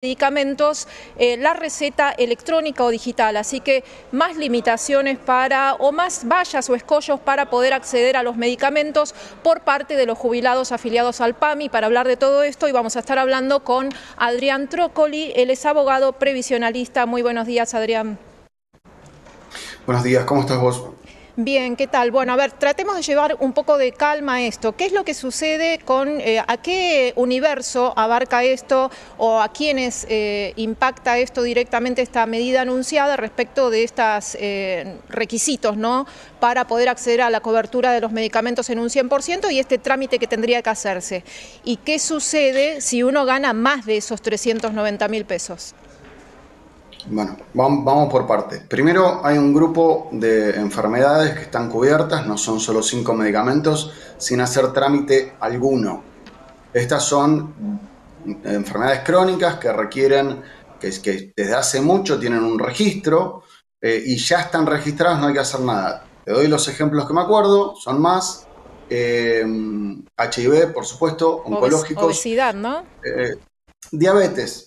medicamentos la receta electrónica o digital, así que más limitaciones o más vallas o escollos para poder acceder a los medicamentos por parte de los jubilados afiliados al PAMI. Para hablar de todo esto, y vamos a estar hablando con Adrián Trócoli, él es abogado previsionalista. Muy buenos días, Adrián. Buenos días, ¿cómo estás vos? Bien, ¿qué tal? Bueno, a ver, tratemos de llevar un poco de calma a esto. ¿Qué es lo que sucede a qué universo abarca esto o a quiénes impacta esto directamente, esta medida anunciada respecto de estos requisitos, ¿no?, para poder acceder a la cobertura de los medicamentos en un 100% y este trámite que tendría que hacerse? ¿Y qué sucede si uno gana más de esos 390.000 pesos? Bueno, vamos por partes. Primero, hay un grupo de enfermedades que están cubiertas, no son solo 5 medicamentos, sin hacer trámite alguno. Estas son enfermedades crónicas que requieren, que desde hace mucho tienen un registro y ya están registradas, no hay que hacer nada. Te doy los ejemplos que me acuerdo, son más. HIV, por supuesto, oncológicos. Obesidad, ¿no? Diabetes.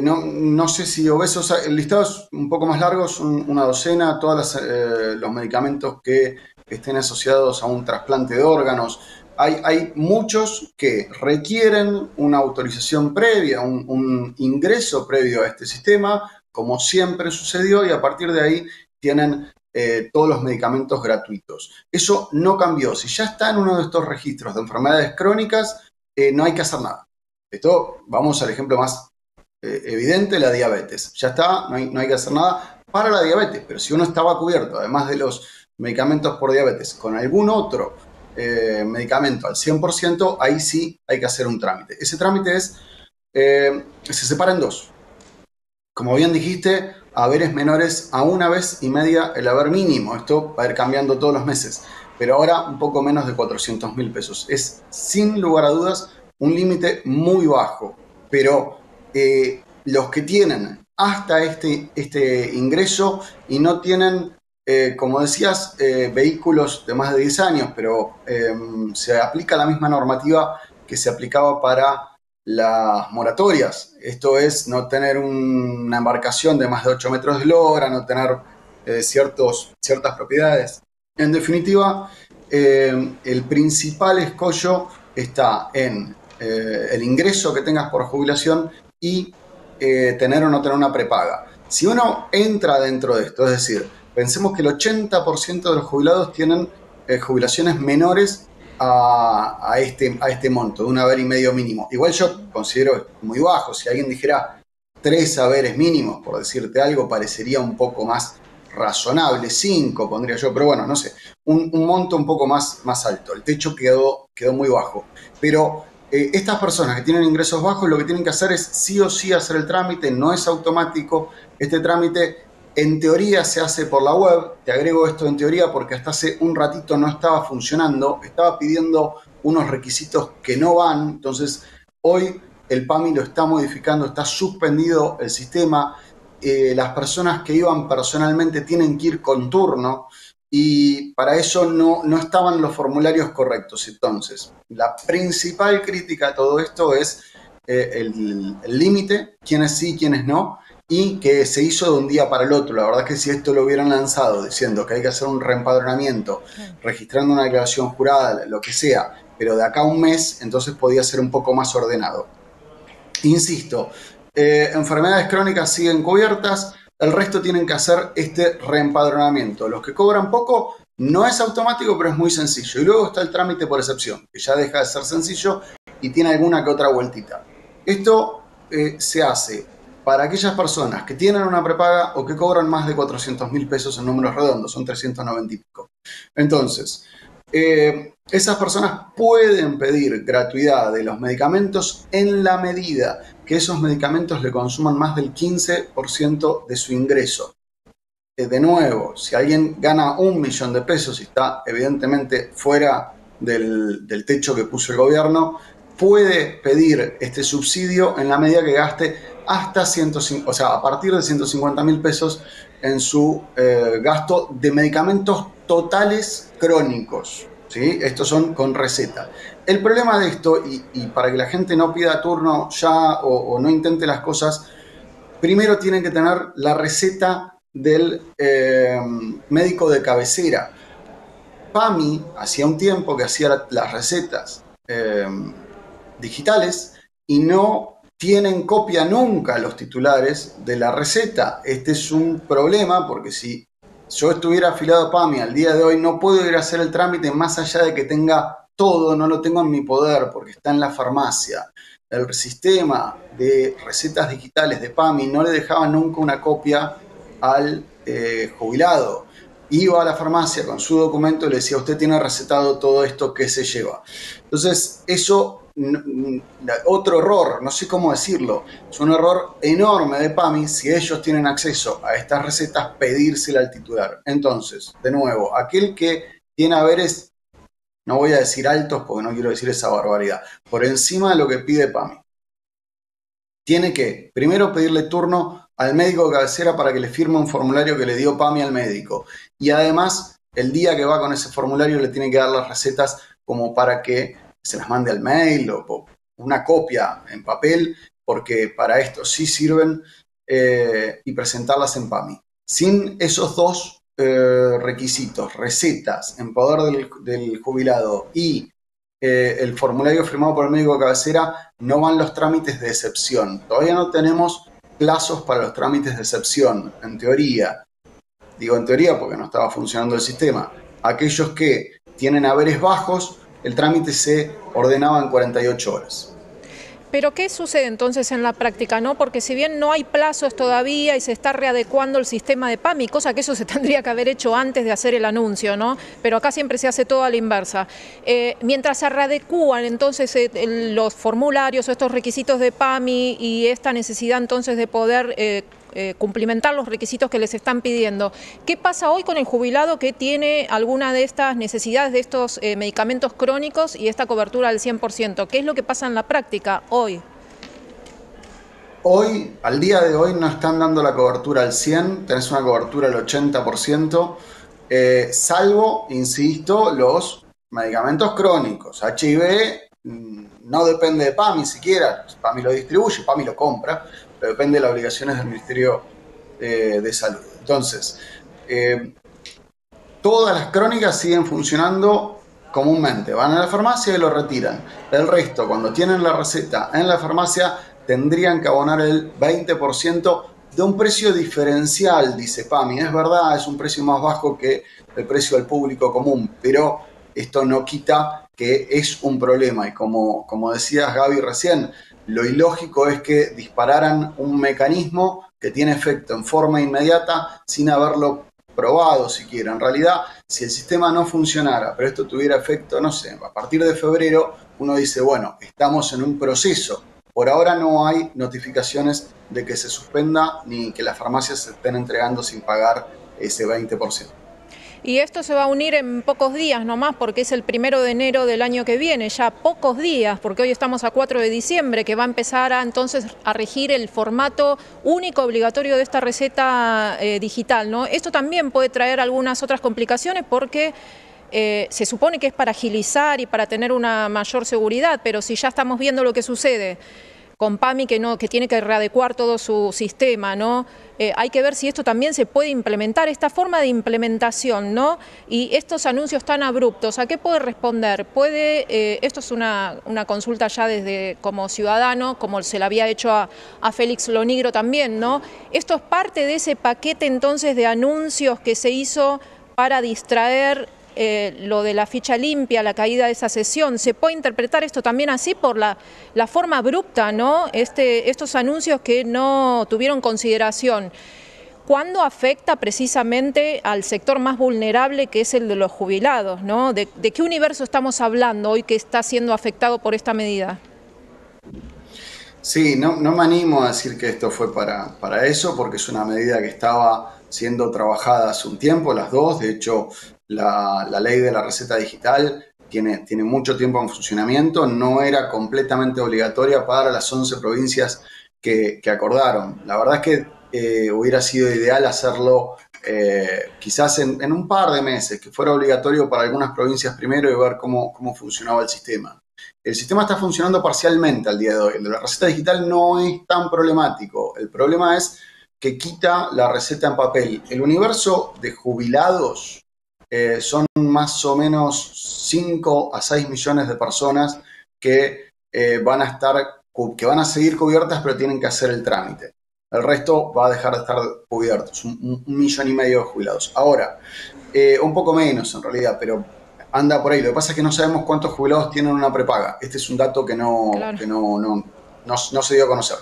No sé si obesos, el listado es un poco más largo, son una docena, todos los medicamentos que estén asociados a un trasplante de órganos. Hay muchos que requieren una autorización previa, un ingreso previo a este sistema, como siempre sucedió, y a partir de ahí tienen todos los medicamentos gratuitos. Eso no cambió. Si ya está en uno de estos registros de enfermedades crónicas, no hay que hacer nada. Esto, vamos al ejemplo más evidente, la diabetes. Ya está, no hay que hacer nada para la diabetes, pero si uno estaba cubierto, además de los medicamentos por diabetes, con algún otro medicamento al 100%, ahí sí hay que hacer un trámite. Ese trámite se separa en dos. Como bien dijiste, haberes menores a 1,5 veces el haber mínimo. Esto va a ir cambiando todos los meses, pero ahora un poco menos de 400.000 pesos. Es, sin lugar a dudas, un límite muy bajo, pero los que tienen hasta este ingreso y no tienen, como decías, vehículos de más de 10 años, pero se aplica la misma normativa que se aplicaba para las moratorias. Esto es no tener una embarcación de más de 8 metros de eslora, no tener ciertas propiedades. En definitiva, el principal escollo está en el ingreso que tengas por jubilación y tener o no tener una prepaga. Si uno entra dentro de esto, es decir, pensemos que el 80% de los jubilados tienen jubilaciones menores a este monto, de un haber y medio mínimo. Igual yo considero muy bajo. Si alguien dijera 3 haberes mínimos, por decirte algo, parecería un poco más razonable. 5 pondría yo, pero bueno, no sé, un monto un poco más alto. El techo quedó muy bajo. Pero estas personas que tienen ingresos bajos lo que tienen que hacer es sí o sí hacer el trámite, no es automático. Este trámite en teoría se hace por la web. Te agrego esto en teoría porque hasta hace un ratito no estaba funcionando, estaba pidiendo unos requisitos que no van. Entonces hoy el PAMI lo está modificando, está suspendido el sistema. Las personas que iban personalmente tienen que ir con turno y para eso no estaban los formularios correctos. Entonces, la principal crítica a todo esto es el límite, quiénes sí, quiénes no, y que se hizo de un día para el otro. La verdad es que si esto lo hubieran lanzado diciendo que hay que hacer un reempadronamiento, registrando una declaración jurada, lo que sea, pero de acá a un mes, entonces podía ser un poco más ordenado. Insisto, enfermedades crónicas siguen cubiertas, el resto tienen que hacer este reempadronamiento. Los que cobran poco no es automático, pero es muy sencillo. Y luego está el trámite por excepción, que ya deja de ser sencillo y tiene alguna que otra vueltita. Esto se hace para aquellas personas que tienen una prepaga o que cobran más de 400.000 pesos en números redondos, son 390 y pico. Entonces, esas personas pueden pedir gratuidad de los medicamentos en la medida que esos medicamentos le consuman más del 15% de su ingreso. De nuevo, si alguien gana 1 millón de pesos y está evidentemente fuera del techo que puso el gobierno, puede pedir este subsidio en la medida que gaste hasta 150, o sea, a partir de 150.000 pesos en su gasto de medicamentos totales crónicos. ¿sí? Estos son con receta. El problema de esto, y para que la gente no pida turno ya o no intente las cosas, primero tienen que tener la receta del médico de cabecera. PAMI hacía un tiempo que hacía las recetas digitales y no tienen copia nunca los titulares de la receta. Este es un problema porque si yo estuviera afiliado a PAMI al día de hoy, no puedo ir a hacer el trámite más allá de que tenga todo, no lo tengo en mi poder porque está en la farmacia. El sistema de recetas digitales de PAMI no le dejaba nunca una copia al jubilado. Iba a la farmacia con su documento y le decía, usted tiene recetado todo esto que se lleva. Entonces, eso, otro error, no sé cómo decirlo, es un error enorme de PAMI si ellos tienen acceso a estas recetas, pedírsela al titular. Entonces, de nuevo, aquel que tiene haberes, no voy a decir altos porque no quiero decir esa barbaridad, por encima de lo que pide PAMI, tiene que primero pedirle turno al médico de cabecera para que le firme un formulario que le dio PAMI al médico. Y además, el día que va con ese formulario le tiene que dar las recetas como para que se las mande al mail o una copia en papel, porque para esto sí sirven, y presentarlas en PAMI. Sin esos dos requisitos, recetas en poder del jubilado y el formulario firmado por el médico de cabecera, no van los trámites de excepción. Todavía no tenemos plazos para los trámites de excepción, en teoría. Digo en teoría porque no estaba funcionando el sistema. Aquellos que tienen haberes bajos, el trámite se ordenaba en 48 horas. Pero ¿qué sucede entonces en la práctica, no? Porque si bien no hay plazos todavía y se está readecuando el sistema de PAMI, cosa que eso se tendría que haber hecho antes de hacer el anuncio, ¿no? Pero acá siempre se hace todo a la inversa. Mientras se readecúan entonces los formularios o estos requisitos de PAMI y esta necesidad entonces de poder cumplimentar los requisitos que les están pidiendo. ¿Qué pasa hoy con el jubilado que tiene alguna de estas necesidades de estos medicamentos crónicos y esta cobertura del 100%? ¿Qué es lo que pasa en la práctica hoy? Hoy, al día de hoy, no están dando la cobertura al 100%, tenés una cobertura al 80%, salvo, insisto, los medicamentos crónicos. HIV no depende de PAMI siquiera, PAMI lo distribuye, PAMI lo compra, pero depende de las obligaciones del Ministerio de Salud. Entonces, todas las crónicas siguen funcionando comúnmente, van a la farmacia y lo retiran. El resto, cuando tienen la receta en la farmacia, tendrían que abonar el 20% de un precio diferencial, dice PAMI. Es verdad, es un precio más bajo que el precio al público común, pero esto no quita que es un problema. Y como decías, Gaby, recién, lo ilógico es que dispararan un mecanismo que tiene efecto en forma inmediata sin haberlo probado siquiera. En realidad, si el sistema no funcionara, pero esto tuviera efecto, no sé, a partir de febrero, uno dice, bueno, estamos en un proceso. Por ahora no hay notificaciones de que se suspenda ni que las farmacias se estén entregando sin pagar ese 20%. Y esto se va a unir en pocos días nomás, porque es el 1 de enero del año que viene, ya pocos días, porque hoy estamos a 4 de diciembre, que va a empezar entonces a regir el formato único obligatorio de esta receta digital, ¿no? Esto también puede traer algunas otras complicaciones porque se supone que es para agilizar y para tener una mayor seguridad, pero si ya estamos viendo lo que sucede con PAMI que tiene que readecuar todo su sistema, ¿no? Hay que ver si esto también se puede implementar, esta forma de implementación, ¿no? Y estos anuncios tan abruptos, ¿a qué puede responder? Esto es una consulta ya desde como ciudadano, como se le había hecho a Félix Lonigro también, ¿no? Esto es parte de ese paquete entonces de anuncios que se hizo para distraer lo de la ficha limpia, la caída de esa sesión. ¿Se puede interpretar esto también así por la forma abrupta, ¿no? Estos anuncios que no tuvieron consideración? ¿Cuándo afecta precisamente al sector más vulnerable, que es el de los jubilados, ¿no? ¿De qué universo estamos hablando hoy que está siendo afectado por esta medida? Sí, no me animo a decir que esto fue para eso, porque es una medida que estaba siendo trabajada hace un tiempo, las dos. De hecho, la ley de la receta digital tiene mucho tiempo en funcionamiento, no era completamente obligatoria para las 11 provincias que acordaron. La verdad es que hubiera sido ideal hacerlo quizás en un par de meses, que fuera obligatorio para algunas provincias primero y ver cómo funcionaba el sistema. El sistema está funcionando parcialmente al día de hoy. El de la receta digital no es tan problemático. El problema es que quita la receta en papel. El universo de jubilados son más o menos 5 a 6 millones de personas que van a seguir cubiertas, pero tienen que hacer el trámite. El resto va a dejar de estar cubiertos, 1,5 millones de jubilados. Ahora, un poco menos en realidad, pero anda por ahí. Lo que pasa es que no sabemos cuántos jubilados tienen una prepaga. Este es un dato que Claro. no se dio a conocer.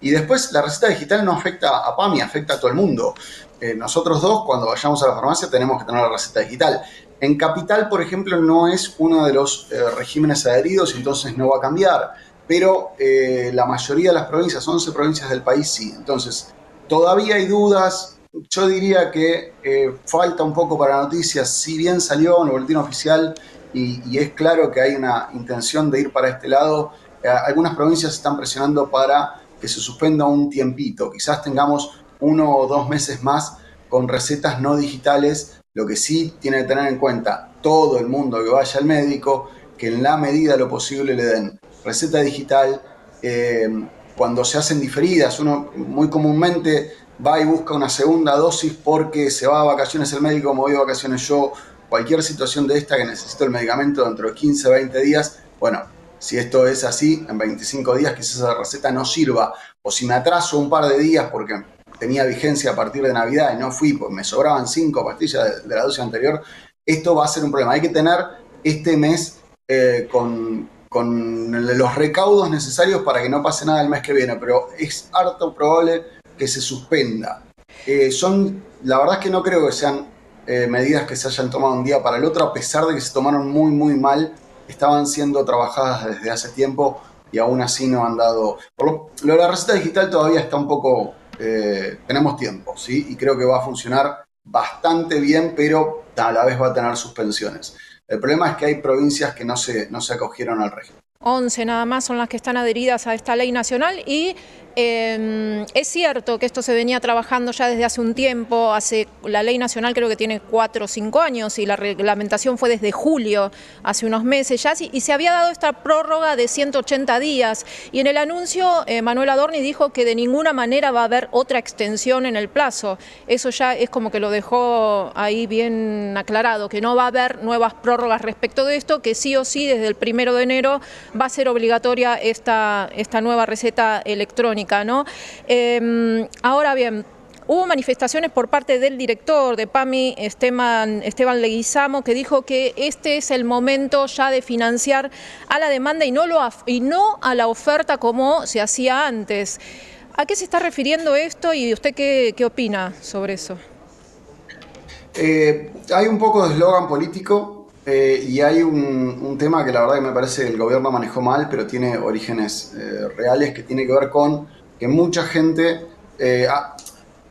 Y después, la receta digital no afecta a PAMI, afecta a todo el mundo. Nosotros dos, cuando vayamos a la farmacia, tenemos que tener la receta digital. En Capital, por ejemplo, no es uno de los regímenes adheridos, entonces no va a cambiar. Pero la mayoría de las provincias, 11 provincias del país, sí. Entonces, todavía hay dudas. Yo diría que falta un poco para noticias, si bien salió en el boletín oficial y es claro que hay una intención de ir para este lado, algunas provincias están presionando para que se suspenda un tiempito, quizás tengamos 1 o 2 meses más con recetas no digitales, lo que sí tiene que tener en cuenta todo el mundo que vaya al médico, que en la medida de lo posible le den receta digital, cuando se hacen diferidas, uno muy comúnmente va y busca una segunda dosis porque se va a vacaciones el médico, me voy de vacaciones yo, cualquier situación de esta que necesito el medicamento dentro de 15, 20 días, bueno, si esto es así, en 25 días quizás esa receta no sirva, o si me atraso un par de días porque tenía vigencia a partir de Navidad y no fui, pues me sobraban 5 pastillas de la dosis anterior, esto va a ser un problema. Hay que tener este mes con los recaudos necesarios para que no pase nada el mes que viene, pero es harto probable que se suspenda. La verdad es que no creo que sean medidas que se hayan tomado un día para el otro, a pesar de que se tomaron muy, muy mal, estaban siendo trabajadas desde hace tiempo y aún así no han dado... Lo de la receta digital todavía está un poco... tenemos tiempo, ¿sí? Y creo que va a funcionar bastante bien, pero a la vez va a tener suspensiones. El problema es que hay provincias que no se acogieron al régimen. 11 nada más son las que están adheridas a esta ley nacional y es cierto que esto se venía trabajando ya desde hace un tiempo, la ley nacional creo que tiene 4 o 5 años y la reglamentación fue desde julio, hace unos meses ya, y se había dado esta prórroga de 180 días y en el anuncio Manuel Adorni dijo que de ninguna manera va a haber otra extensión en el plazo. Eso ya es como que lo dejó ahí bien aclarado, que no va a haber nuevas prórrogas respecto de esto, que sí o sí desde el 1 de enero va a ser obligatoria esta nueva receta electrónica, ¿no? Ahora bien, hubo manifestaciones por parte del director de PAMI, Esteban Leguizamo, que dijo que este es el momento ya de financiar a la demanda y no a la oferta como se hacía antes. ¿A qué se está refiriendo esto y usted qué opina sobre eso? Hay un poco de eslogan político. Y hay un tema que la verdad que me parece que el gobierno manejó mal, pero tiene orígenes reales, que tiene que ver con que mucha gente,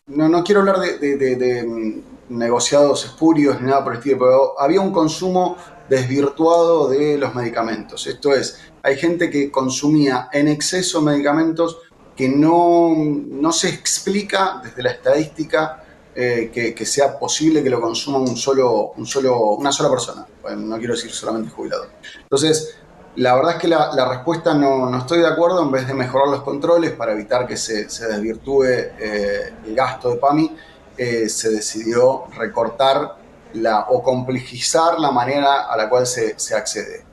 no quiero hablar de negociados espurios ni nada por el estilo, pero había un consumo desvirtuado de los medicamentos. Esto es, hay gente que consumía en exceso medicamentos que no se explica desde la estadística que sea posible que lo consuma una sola persona. Bueno, no quiero decir solamente jubilado. Entonces, la verdad es que la respuesta no estoy de acuerdo. En vez de mejorar los controles para evitar que se desvirtúe el gasto de PAMI, se decidió recortar o complejizar la manera a la cual se accede.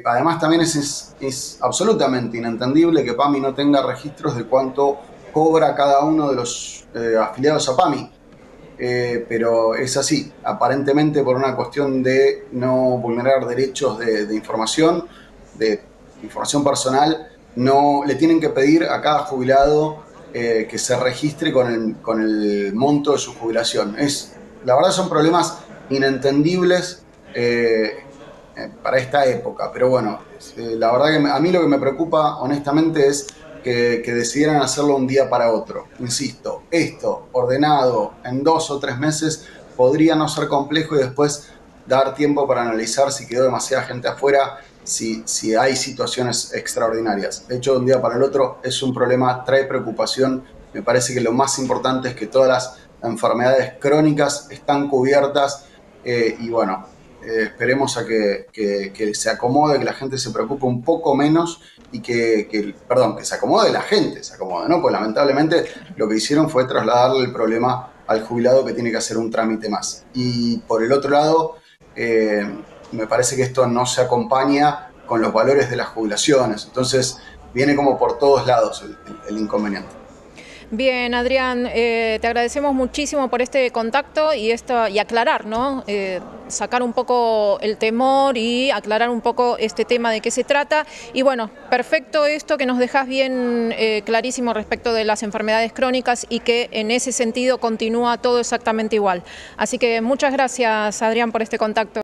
Además, también es absolutamente inentendible que PAMI no tenga registros de cuánto cobra cada uno de los afiliados a PAMI. Pero es así, aparentemente por una cuestión de no vulnerar derechos de información personal, no le tienen que pedir a cada jubilado que se registre con el monto de su jubilación. La verdad son problemas inentendibles para esta época, pero bueno, la verdad que a mí lo que me preocupa honestamente es que decidieran hacerlo un día para otro. Insisto, esto ordenado en 2 o 3 meses podría no ser complejo y después dar tiempo para analizar si quedó demasiada gente afuera, si hay situaciones extraordinarias. De hecho, de un día para el otro es un problema, trae preocupación. Me parece que lo más importante es que todas enfermedades crónicas están cubiertas y bueno, esperemos a que se acomode, que la gente se preocupe un poco menos y que se acomode la gente, ¿no? Pues lamentablemente lo que hicieron fue trasladarle el problema al jubilado que tiene que hacer un trámite más. Y por el otro lado, me parece que esto no se acompaña con los valores de las jubilaciones. Entonces, viene como por todos lados el inconveniente. Bien, Adrián, te agradecemos muchísimo por este contacto y aclarar, ¿no? Sacar un poco el temor y aclarar un poco este tema de qué se trata. Y bueno, perfecto esto que nos dejas bien clarísimo respecto de las enfermedades crónicas y que en ese sentido continúa todo exactamente igual. Así que muchas gracias, Adrián, por este contacto.